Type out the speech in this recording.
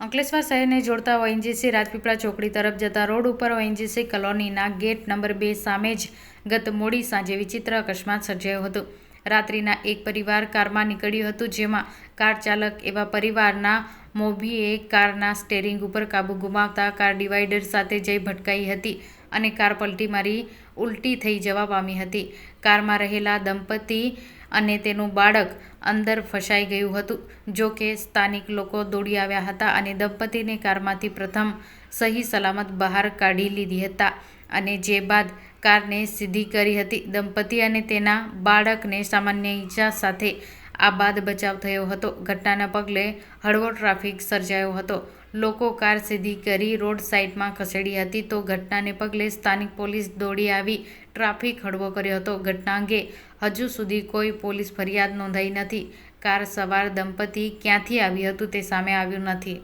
અંકલેશ્વર શહેરને જોડતા ઓએનજીસી રાજપીપળા ચોકડી તરફ જતા રોડ ઉપર ઓએનજીસી કોલોનીના ગેટ નંબર 2 સામે જ ગત મોડી સાંજે વિચિત્ર અકસ્માત સર્જાયો હતો. રાત્રિના એક પરિવાર કારમાં નીકળ્યું હતું, જેમાં કાર ચાલક એવા પરિવારના મોભીએ કારના સ્ટેરિંગ ઉપર કાબુ ગુમાવતા કાર ડિવાઈડર સાથે જઈ ભટકાઈ હતી અને કાર પલટી મારી ઉલટી થઈ જવા પામી હતી. કારમાં રહેલા દંપતી અને તેનું બાળક અંદર ફસાઈ ગયું હતું. જો કે સ્થાનિક લોકો દોડી આવ્યા હતા અને દંપતીને કારમાંથી પ્રથમ સહી સલામત બહાર કાઢી લીધી હતા અને જે બાદ કારને સીધી કરી હતી. દંપતી અને તેના બાળકને સામાન્ય ઈજા સાથે આ બાદ બચાવ થયો હતો. ઘટનાના પગલે હળવો ટ્રાફિક સર્જાયો હતો. લોકો કાર સીધી કરી રોડ સાઈડમાં ખસેડી હતી, તો ઘટનાને પગલે સ્થાનિક પોલીસ દોડી આવી ટ્રાફિક હળવો કર્યો હતો. ઘટના અંગે હજુ સુધી કોઈ પોલીસ ફરિયાદ નોંધાઈ નથી. કાર સવાર દંપતી ક્યાંથી આવ્યું હતું તે સામે આવ્યું નથી.